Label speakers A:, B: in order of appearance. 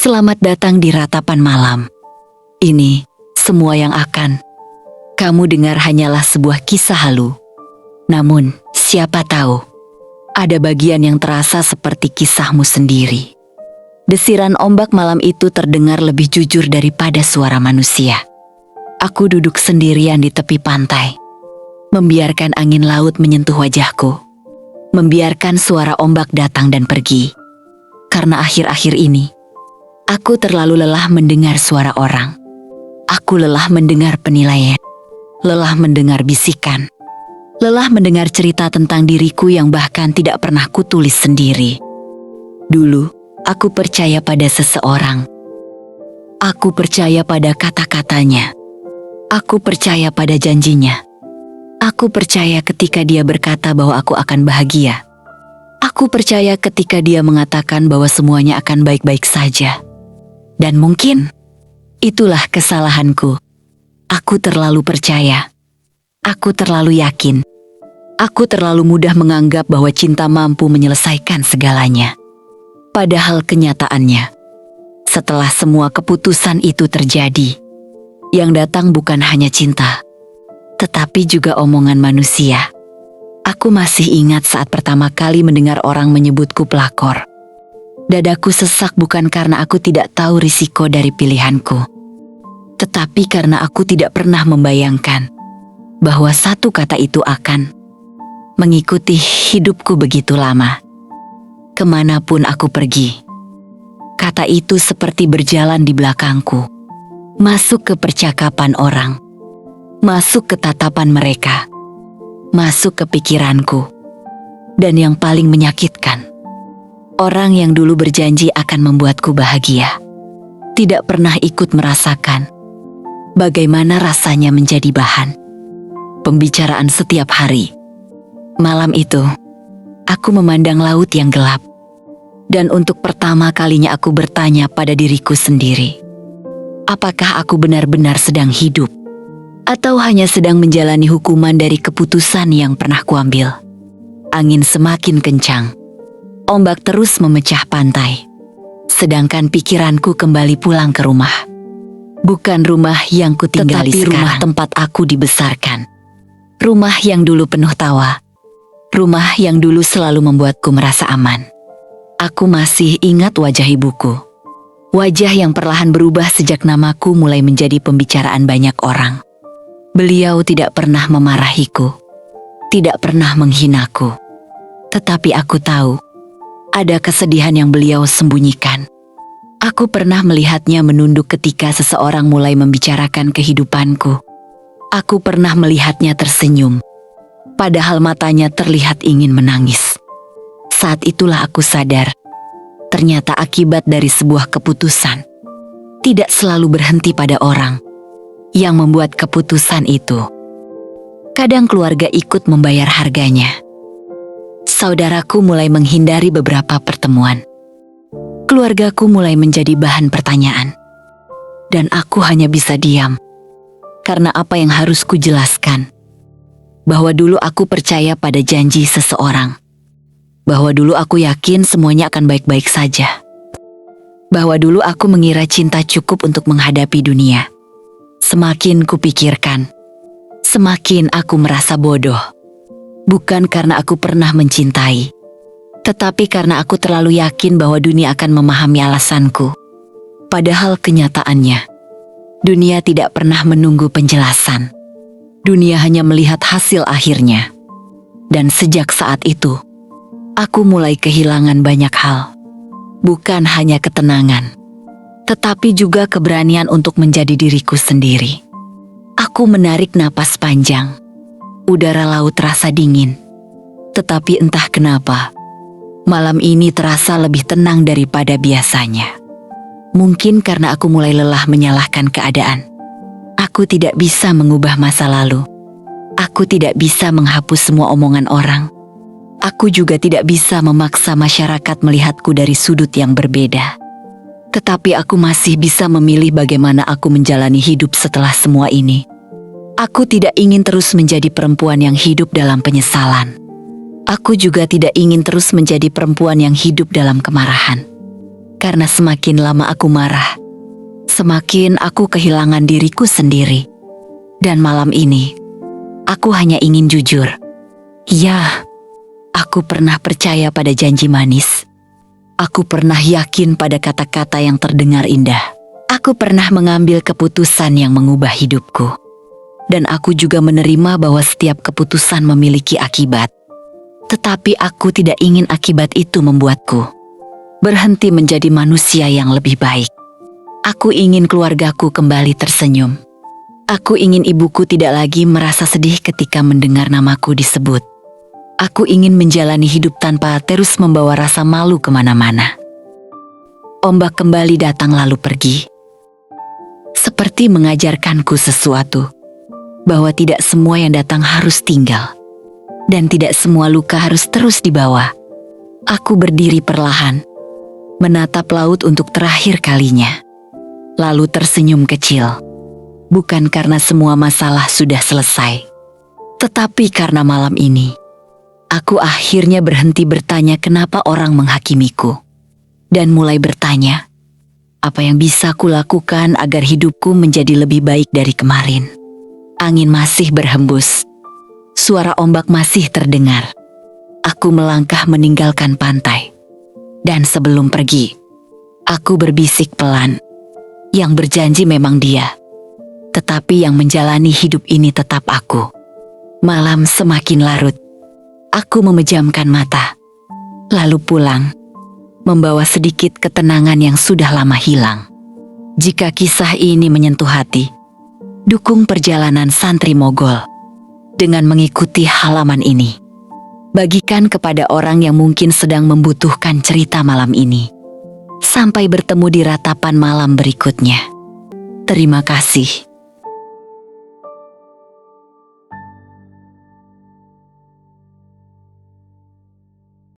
A: Selamat datang di ratapan malam. Ini semua yang akan kamu dengar hanyalah sebuah kisah halu. Namun, siapa tahu, ada bagian yang terasa seperti kisahmu sendiri. Desiran ombak malam itu terdengar lebih jujur daripada suara manusia. Aku duduk sendirian di tepi pantai, membiarkan angin laut menyentuh wajahku, membiarkan suara ombak datang dan pergi. Karena akhir-akhir ini, aku terlalu lelah mendengar suara orang. Aku lelah mendengar penilaian, lelah mendengar bisikan, lelah mendengar cerita tentang diriku yang bahkan tidak pernah kutulis sendiri. Dulu, aku percaya pada seseorang. Aku percaya pada kata-katanya. Aku percaya pada janjinya. Aku percaya ketika dia berkata bahwa aku akan bahagia. Aku percaya ketika dia mengatakan bahwa semuanya akan baik-baik saja. Dan mungkin itulah kesalahanku. Aku terlalu percaya. Aku terlalu yakin. Aku terlalu mudah menganggap bahwa cinta mampu menyelesaikan segalanya. Padahal kenyataannya, setelah semua keputusan itu terjadi, yang datang bukan hanya cinta, tetapi juga omongan manusia. Aku masih ingat saat pertama kali mendengar orang menyebutku pelakor. Dadaku sesak bukan karena aku tidak tahu risiko dari pilihanku, tetapi karena aku tidak pernah membayangkan bahwa satu kata itu akan mengikuti hidupku begitu lama. Kemanapun aku pergi, kata itu seperti berjalan di belakangku, masuk ke percakapan orang, masuk ke tatapan mereka, masuk ke pikiranku. Dan yang paling menyakitkan, orang yang dulu berjanji akan membuatku bahagia, tidak pernah ikut merasakan bagaimana rasanya menjadi bahan pembicaraan setiap hari. Malam itu, aku memandang laut yang gelap, dan untuk pertama kalinya aku bertanya pada diriku sendiri, apakah aku benar-benar sedang hidup, atau hanya sedang menjalani hukuman dari keputusan yang pernah kuambil? Angin semakin kencang, ombak terus memecah pantai, sedangkan pikiranku kembali pulang ke rumah. Bukan rumah yang kutinggali sekarang, rumah tempat aku dibesarkan. Rumah yang dulu penuh tawa. Rumah yang dulu selalu membuatku merasa aman. Aku masih ingat wajah ibuku. Wajah yang perlahan berubah sejak namaku mulai menjadi pembicaraan banyak orang. Beliau tidak pernah memarahiku, tidak pernah menghinaku. Tetapi aku tahu, ada kesedihan yang beliau sembunyikan. Aku pernah melihatnya menunduk ketika seseorang mulai membicarakan kehidupanku. Aku pernah melihatnya tersenyum, padahal matanya terlihat ingin menangis. Saat itulah aku sadar, ternyata akibat dari sebuah keputusan tidak selalu berhenti pada orang yang membuat keputusan itu. Kadang keluarga ikut membayar harganya. Saudaraku mulai menghindari beberapa pertemuan. Keluargaku mulai menjadi bahan pertanyaan. Dan aku hanya bisa diam, karena apa yang harus kujelaskan? Bahwa dulu aku percaya pada janji seseorang. Bahwa dulu aku yakin semuanya akan baik-baik saja. Bahwa dulu aku mengira cinta cukup untuk menghadapi dunia. Semakin kupikirkan, semakin aku merasa bodoh. Bukan karena aku pernah mencintai, tetapi karena aku terlalu yakin bahwa dunia akan memahami alasanku. Padahal kenyataannya, dunia tidak pernah menunggu penjelasan. Dunia hanya melihat hasil akhirnya. Dan sejak saat itu, aku mulai kehilangan banyak hal. Bukan hanya ketenangan, tetapi juga keberanian untuk menjadi diriku sendiri. Aku menarik napas panjang. Udara laut terasa dingin. Tetapi entah kenapa, malam ini terasa lebih tenang daripada biasanya. Mungkin karena aku mulai lelah menyalahkan keadaan. Aku tidak bisa mengubah masa lalu. Aku tidak bisa menghapus semua omongan orang. Aku juga tidak bisa memaksa masyarakat melihatku dari sudut yang berbeda. Tetapi aku masih bisa memilih bagaimana aku menjalani hidup setelah semua ini. Aku tidak ingin terus menjadi perempuan yang hidup dalam penyesalan. Aku juga tidak ingin terus menjadi perempuan yang hidup dalam kemarahan. Karena semakin lama aku marah, semakin aku kehilangan diriku sendiri. Dan malam ini, aku hanya ingin jujur. Ya, aku pernah percaya pada janji manis. Aku pernah yakin pada kata-kata yang terdengar indah. Aku pernah mengambil keputusan yang mengubah hidupku. Dan aku juga menerima bahwa setiap keputusan memiliki akibat. Tetapi aku tidak ingin akibat itu membuatku berhenti menjadi manusia yang lebih baik. Aku ingin keluargaku kembali tersenyum. Aku ingin ibuku tidak lagi merasa sedih ketika mendengar namaku disebut. Aku ingin menjalani hidup tanpa terus membawa rasa malu kemana-mana. Ombak kembali datang lalu pergi. Seperti mengajarkanku sesuatu. Bahwa tidak semua yang datang harus tinggal. Dan tidak semua luka harus terus dibawa. Aku berdiri perlahan, menatap laut untuk terakhir kalinya. Lalu tersenyum kecil. Bukan karena semua masalah sudah selesai. Tetapi karena malam ini, aku akhirnya berhenti bertanya kenapa orang menghakimiku. Dan mulai bertanya, apa yang bisa kulakukan agar hidupku menjadi lebih baik dari kemarin. Angin masih berhembus. Suara ombak masih terdengar. Aku melangkah meninggalkan pantai. Dan sebelum pergi, aku berbisik pelan. Yang berjanji memang dia. Tetapi yang menjalani hidup ini tetap aku. Malam semakin larut. Aku memejamkan mata. Lalu pulang. Membawa sedikit ketenangan yang sudah lama hilang. Jika kisah ini menyentuh hati, dukung perjalanan Santri Mogol dengan mengikuti halaman ini. Bagikan kepada orang yang mungkin sedang membutuhkan cerita malam ini. Sampai bertemu di ratapan malam berikutnya. Terima kasih.